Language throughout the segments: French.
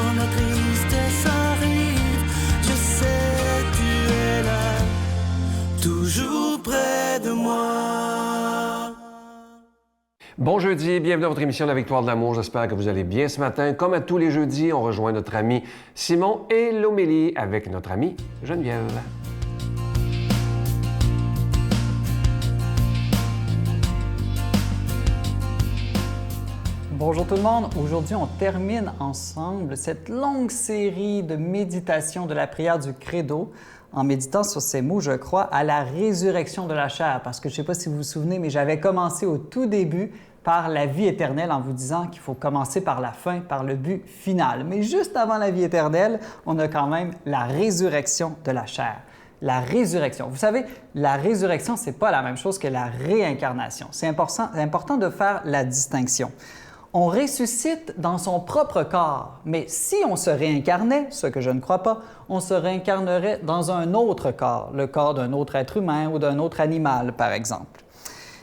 quand la tristesse arrive, je sais tu es là, toujours près de moi. Bon jeudi, bienvenue à votre émission La Victoire de l'amour. J'espère que vous allez bien ce matin. Comme à tous les jeudis, on rejoint notre ami Simon et l'homélie avec notre amie Geneviève. Bonjour tout le monde. Aujourd'hui, on termine ensemble cette longue série de méditation de la prière du Credo en méditant sur ces mots, je crois, à la résurrection de la chair. Parce que je ne sais pas si vous vous souvenez, mais j'avais commencé au tout début par la vie éternelle en vous disant qu'il faut commencer par la fin, par le but final. Mais juste avant la vie éternelle, on a quand même la résurrection de la chair. La résurrection. Vous savez, la résurrection, ce n'est pas la même chose que la réincarnation. C'est important de faire la distinction. On ressuscite dans son propre corps, mais si on se réincarnait, ce que je ne crois pas, on se réincarnerait dans un autre corps, le corps d'un autre être humain ou d'un autre animal, par exemple.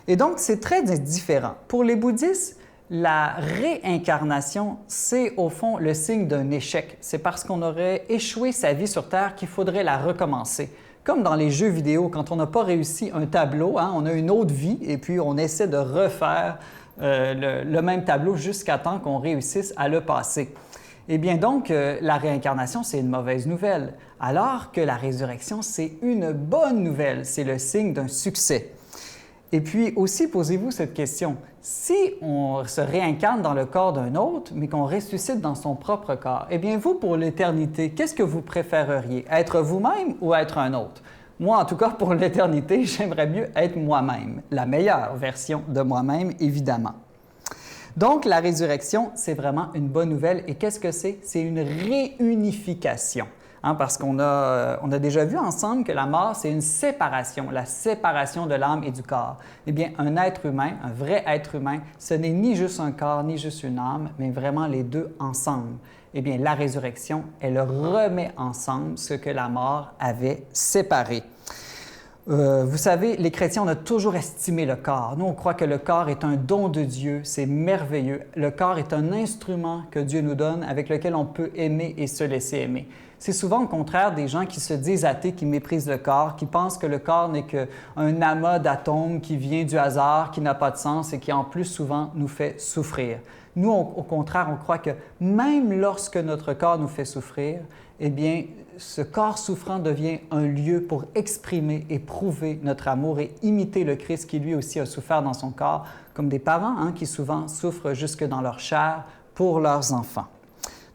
Et donc, c'est très différent. Pour les bouddhistes, la réincarnation, c'est au fond le signe d'un échec. C'est parce qu'on aurait échoué sa vie sur Terre qu'il faudrait la recommencer. Comme dans les jeux vidéo, quand on n'a pas réussi un tableau, on a une autre vie et puis on essaie de refaire le même tableau jusqu'à temps qu'on réussisse à le passer. Eh bien donc, la réincarnation, c'est une mauvaise nouvelle, alors que la résurrection, c'est une bonne nouvelle, c'est le signe d'un succès. Et puis aussi, posez-vous cette question, si on se réincarne dans le corps d'un autre, mais qu'on ressuscite dans son propre corps, eh bien vous, pour l'éternité, qu'est-ce que vous préféreriez, être vous-même ou être un autre? Moi, en tout cas, pour l'éternité, j'aimerais mieux être moi-même, la meilleure version de moi-même, évidemment. Donc, la résurrection, c'est vraiment une bonne nouvelle. Et qu'est-ce que c'est? C'est une réunification. Parce qu'on a déjà vu ensemble que la mort, c'est une séparation, la séparation de l'âme et du corps. Eh bien, un être humain, un vrai être humain, ce n'est ni juste un corps, ni juste une âme, mais vraiment les deux ensemble. Eh bien, la résurrection, elle remet ensemble ce que la mort avait séparé. Vous savez, les chrétiens, on a toujours estimé le corps. Nous, on croit que le corps est un don de Dieu, c'est merveilleux. Le corps est un instrument que Dieu nous donne avec lequel on peut aimer et se laisser aimer. C'est souvent au contraire des gens qui se disent athées, qui méprisent le corps, qui pensent que le corps n'est qu'un amas d'atomes qui vient du hasard, qui n'a pas de sens et qui en plus souvent nous fait souffrir. Nous, au contraire, on croit que même lorsque notre corps nous fait souffrir, eh bien, ce corps souffrant devient un lieu pour exprimer et prouver notre amour et imiter le Christ qui lui aussi a souffert dans son corps, comme des parents qui souvent souffrent jusque dans leur chair pour leurs enfants.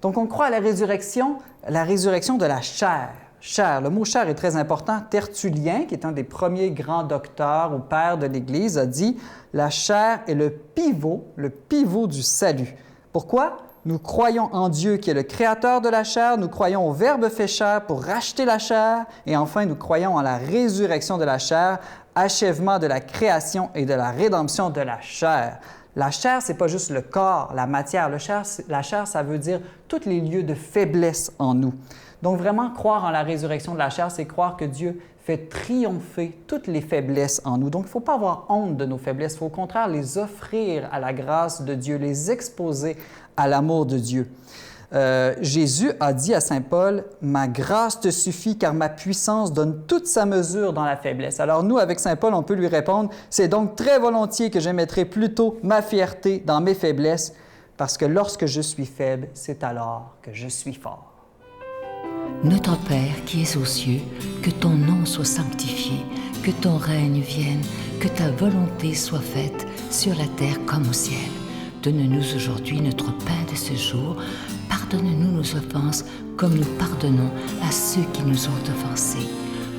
Donc, on croit à la résurrection de la chair. Chair, le mot chair est très important. Tertullien, qui est un des premiers grands docteurs ou pères de l'Église, a dit « La chair est le pivot du salut ». Pourquoi? Nous croyons en Dieu qui est le créateur de la chair, nous croyons au Verbe fait chair pour racheter la chair, et enfin nous croyons en la résurrection de la chair, achèvement de la création et de la rédemption de la chair. La chair, ce n'est pas juste le corps, la matière. La chair, ça veut dire tous les lieux de faiblesse en nous. Donc vraiment, croire en la résurrection de la chair, c'est croire que Dieu fait triompher toutes les faiblesses en nous. Donc, il ne faut pas avoir honte de nos faiblesses, il faut au contraire les offrir à la grâce de Dieu, les exposer à l'amour de Dieu. Jésus a dit à saint Paul, « Ma grâce te suffit car ma puissance donne toute sa mesure dans la faiblesse. » Alors nous, avec saint Paul, on peut lui répondre, « C'est donc très volontiers que j'émettrai plutôt ma fierté dans mes faiblesses, parce que lorsque je suis faible, c'est alors que je suis fort. » Notre Père qui es aux cieux, que ton nom soit sanctifié, que ton règne vienne, que ta volonté soit faite sur la terre comme au ciel. Donne-nous aujourd'hui notre pain de ce jour. Pardonne-nous nos offenses comme nous pardonnons à ceux qui nous ont offensés.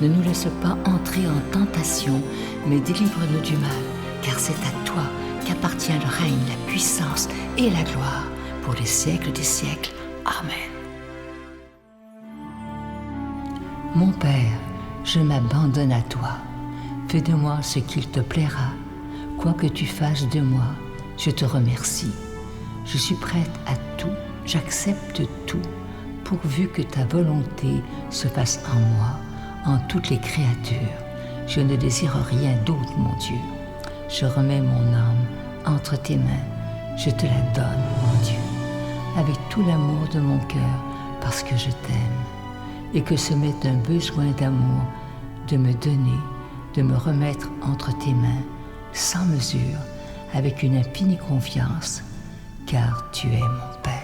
Ne nous laisse pas entrer en tentation, mais délivre-nous du mal, car c'est à toi qu'appartient le règne, la puissance et la gloire pour les siècles des siècles. Amen. Mon Père, je m'abandonne à toi. Fais de moi ce qu'il te plaira. Quoi que tu fasses de moi, je te remercie. Je suis prête à tout, j'accepte tout, pourvu que ta volonté se fasse en moi, en toutes les créatures. Je ne désire rien d'autre, mon Dieu. Je remets mon âme entre tes mains. Je te la donne, mon Dieu. avec tout l'amour de mon cœur parce que je t'aime et que ce m'est un besoin d'amour de me donner, de me remettre entre tes mains sans mesure, avec une infinie confiance, car tu es mon Père.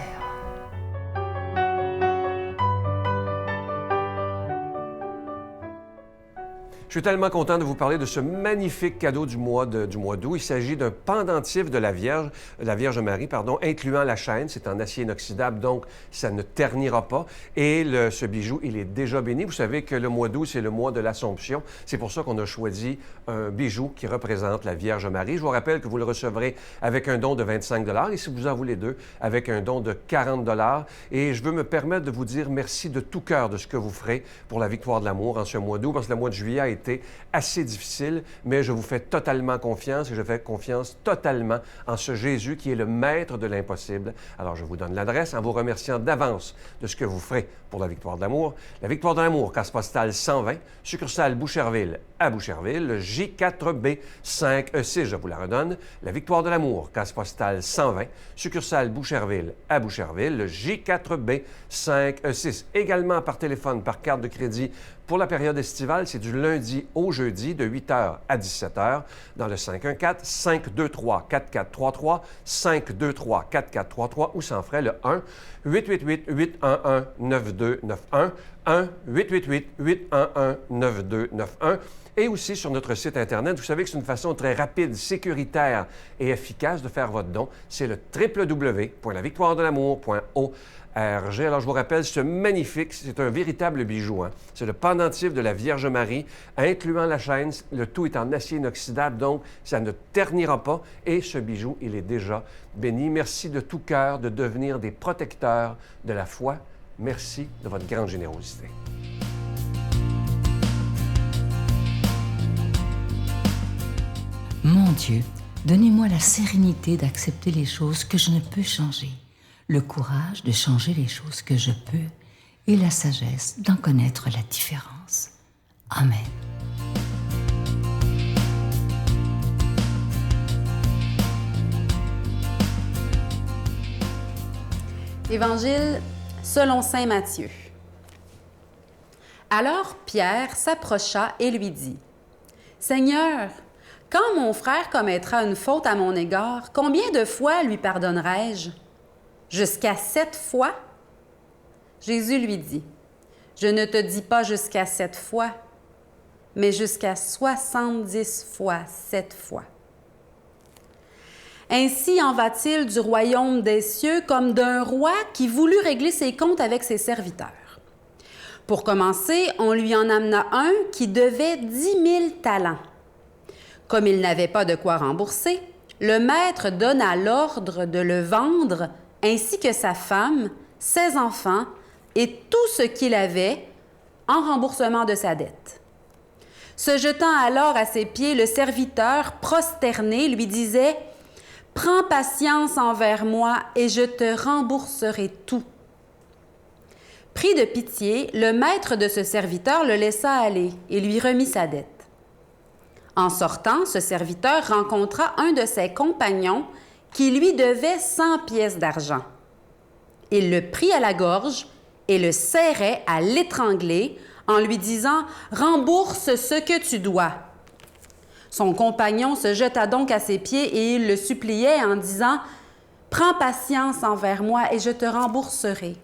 Je suis tellement content de vous parler de ce magnifique cadeau du mois d'août. Il s'agit d'un pendentif de la Vierge Marie, incluant la chaîne. C'est en acier inoxydable, donc ça ne ternira pas. Et ce bijou, il est déjà béni. Vous savez que le mois d'août, c'est le mois de l'Assomption. C'est pour ça qu'on a choisi un bijou qui représente la Vierge Marie. Je vous rappelle que vous le recevrez avec un don de 25 $ et si vous en voulez deux, avec un don de 40 $. Et je veux me permettre de vous dire merci de tout cœur de ce que vous ferez pour la victoire de l'amour en ce mois d'août, parce que le mois de juillet a été assez difficile, mais je vous fais totalement confiance et je fais confiance totalement en ce Jésus qui est le maître de l'impossible. Alors, je vous donne l'adresse en vous remerciant d'avance de ce que vous ferez pour la victoire de l'amour. La victoire de l'amour, case postale 120, succursale Boucherville à Boucherville, le J4B 5E6, je vous la redonne. La victoire de l'amour, case postale 120, succursale Boucherville à Boucherville, le J4B 5E6. Également par téléphone, par carte de crédit. Pour la période estivale, c'est du lundi au jeudi de 8h à 17h dans le 514-523-4433, 523-4433 ou sans frais le 1-888-811-9291, 1-888-811-9291. Et aussi sur notre site Internet, vous savez que c'est une façon très rapide, sécuritaire et efficace de faire votre don. C'est le www.lavictoiredelamour.org. Alors, je vous rappelle, ce magnifique, c'est un véritable bijou. C'est le pendentif de la Vierge Marie, incluant la chaîne. Le tout est en acier inoxydable, donc ça ne ternira pas. Et ce bijou, il est déjà béni. Merci de tout cœur de devenir des protecteurs de la foi. Merci de votre grande générosité. Mon Dieu, donnez-moi la sérénité d'accepter les choses que je ne peux changer, le courage de changer les choses que je peux et la sagesse d'en connaître la différence. Amen. Évangile selon saint Matthieu. Alors Pierre s'approcha et lui dit, « Seigneur, quand mon frère commettra une faute à mon égard, combien de fois lui pardonnerai-je? Jusqu'à 7 fois? » Jésus lui dit, « Je ne te dis pas jusqu'à 7 fois, mais jusqu'à 70 fois 7 fois. » Ainsi en va-t-il du royaume des cieux comme d'un roi qui voulut régler ses comptes avec ses serviteurs. Pour commencer, on lui en amena un qui devait 10 000 talents. Comme il n'avait pas de quoi rembourser, le maître donna l'ordre de le vendre, ainsi que sa femme, ses enfants et tout ce qu'il avait, en remboursement de sa dette. Se jetant alors à ses pieds, le serviteur, prosterné, lui disait « Prends patience envers moi et je te rembourserai tout. » Pris de pitié, le maître de ce serviteur le laissa aller et lui remit sa dette. En sortant, ce serviteur rencontra un de ses compagnons qui lui devait 100 pièces d'argent. Il le prit à la gorge et le serrait à l'étrangler en lui disant « Rembourse ce que tu dois. » Son compagnon se jeta donc à ses pieds et il le suppliait en disant « Prends patience envers moi et je te rembourserai. »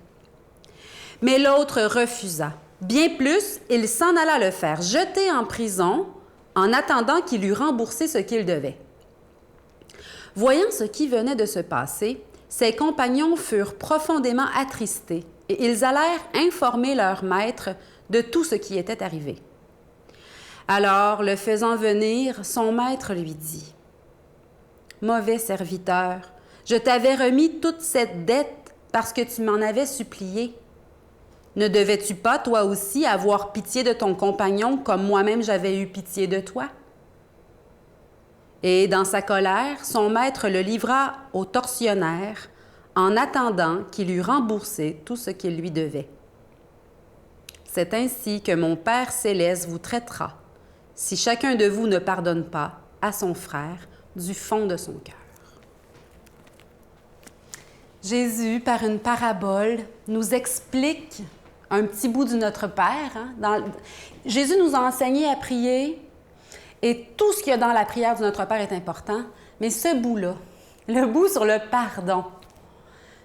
Mais l'autre refusa. Bien plus, il s'en alla le faire jeter en prison en attendant qu'il eût remboursé ce qu'il devait. Voyant ce qui venait de se passer, ses compagnons furent profondément attristés et ils allèrent informer leur maître de tout ce qui était arrivé. Alors, le faisant venir, son maître lui dit « Mauvais serviteur, je t'avais remis toute cette dette parce que tu m'en avais supplié. Ne devais-tu pas, toi aussi, avoir pitié de ton compagnon comme moi-même j'avais eu pitié de toi? » Et dans sa colère, son maître le livra au tortionnaire en attendant qu'il eût remboursé tout ce qu'il lui devait. C'est ainsi que mon Père céleste vous traitera, si chacun de vous ne pardonne pas à son frère du fond de son cœur. Jésus, par une parabole, nous explique un petit bout du Notre Père. Hein? Jésus nous a enseigné à prier et tout ce qu'il y a dans la prière du Notre Père est important, mais ce bout-là, le bout sur le pardon,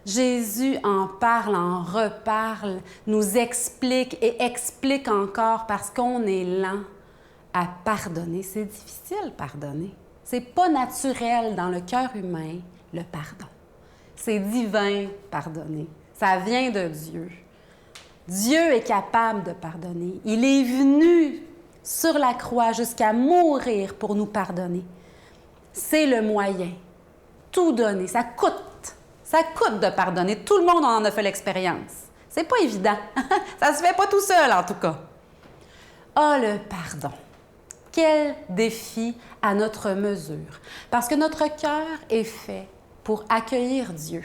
Jésus en parle, en reparle, nous explique et explique encore parce qu'on est lent à pardonner. C'est difficile, pardonner. C'est pas naturel dans le cœur humain, le pardon. C'est divin, pardonner. Ça vient de Dieu. Dieu est capable de pardonner. Il est venu sur la croix jusqu'à mourir pour nous pardonner. C'est le moyen. Tout donner. Ça coûte. Ça coûte de pardonner. Tout le monde en a fait l'expérience. C'est pas évident. Ça se fait pas tout seul, en tout cas. Ah, le pardon. Quel défi à notre mesure. Parce que notre cœur est fait pour accueillir Dieu.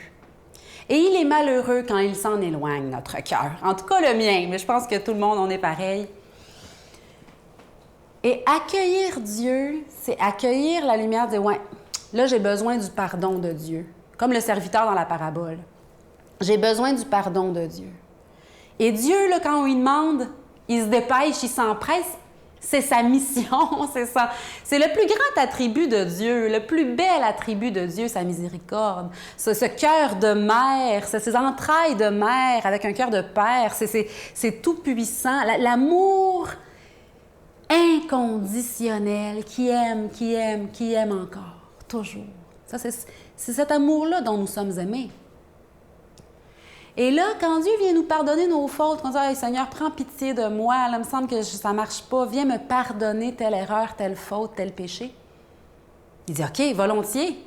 Et il est malheureux quand il s'en éloigne, notre cœur. En tout cas, le mien, mais je pense que tout le monde, on est pareil. Et accueillir Dieu, c'est accueillir la lumière, de dire, ouais, là, j'ai besoin du pardon de Dieu. Comme le serviteur dans la parabole. J'ai besoin du pardon de Dieu. Et Dieu, là, quand on lui demande, il se dépêche, il s'empresse. C'est sa mission, c'est ça. C'est le plus grand attribut de Dieu, le plus bel attribut de Dieu, sa miséricorde. Ce cœur de mère, ces entrailles de mère avec un cœur de père, c'est tout puissant. L'amour inconditionnel qui aime encore, toujours. Ça, c'est cet amour-là dont nous sommes aimés. Et là, quand Dieu vient nous pardonner nos fautes, quand on dit hey, « Seigneur, prends pitié de moi, là, il me semble que ça ne marche pas, viens me pardonner telle erreur, telle faute, tel péché. » Il dit « OK, volontiers. »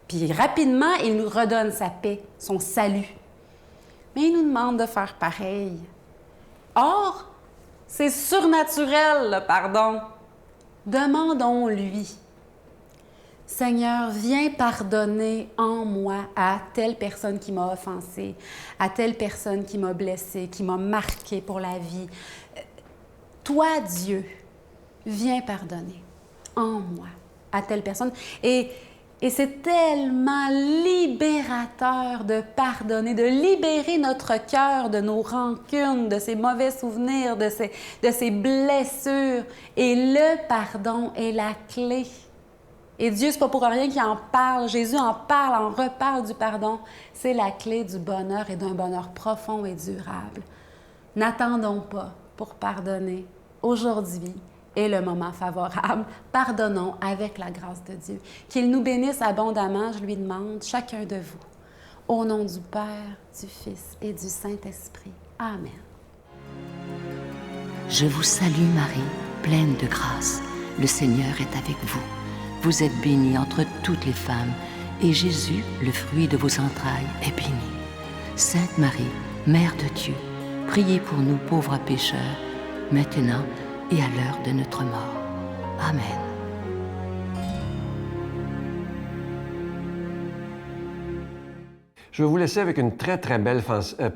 Puis rapidement, il nous redonne sa paix, son salut. Mais il nous demande de faire pareil. Or, c'est surnaturel, le pardon. Demandons-lui. Seigneur, viens pardonner en moi à telle personne qui m'a offensé, à telle personne qui m'a blessé, qui m'a marqué pour la vie. Toi, Dieu, viens pardonner en moi à telle personne. Et c'est tellement libérateur de pardonner, de libérer notre cœur de nos rancunes, de ces mauvais souvenirs, de ces blessures. Et le pardon est la clé. Et Dieu, c'est pas pour rien qu'il en parle. Jésus en parle, en reparle du pardon. C'est la clé du bonheur et d'un bonheur profond et durable. N'attendons pas pour pardonner. Aujourd'hui est le moment favorable. Pardonnons avec la grâce de Dieu. Qu'il nous bénisse abondamment, je lui demande, chacun de vous. Au nom du Père, du Fils et du Saint-Esprit. Amen. Je vous salue Marie, pleine de grâce. Le Seigneur est avec vous. Vous êtes bénie entre toutes les femmes, et Jésus, le fruit de vos entrailles, est béni. Sainte Marie, Mère de Dieu, priez pour nous pauvres pécheurs, maintenant et à l'heure de notre mort. Amen. Je vais vous laisser avec une très, très belle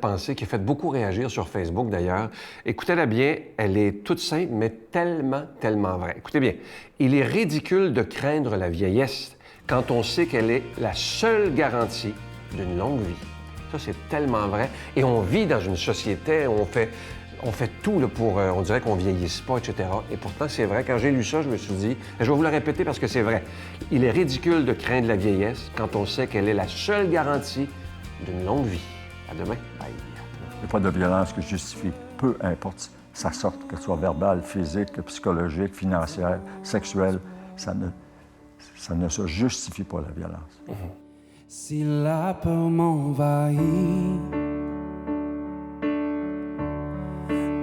pensée qui a fait beaucoup réagir sur Facebook, d'ailleurs. Écoutez-la bien, elle est toute simple, mais tellement, tellement vraie. Écoutez bien, il est ridicule de craindre la vieillesse quand on sait qu'elle est la seule garantie d'une longue vie. Ça, c'est tellement vrai. Et on vit dans une société où on fait tout là, pour, on dirait qu'on ne vieillisse pas, etc. Et pourtant, c'est vrai. Quand j'ai lu ça, je me suis dit, et je vais vous le répéter parce que c'est vrai, il est ridicule de craindre la vieillesse quand on sait qu'elle est la seule garantie d'une longue vie. À demain. Bye. Il n'y a pas de violence qui justifie, peu importe sa sorte, que ce soit verbale, physique, psychologique, financière, sexuelle, ça ne se justifie pas, la violence. Si la peur m'envahit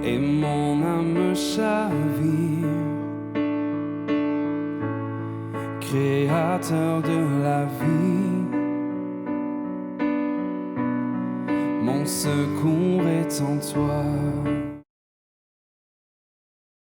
et mon âme chavire, Créateur de la vie, mon secours est en toi.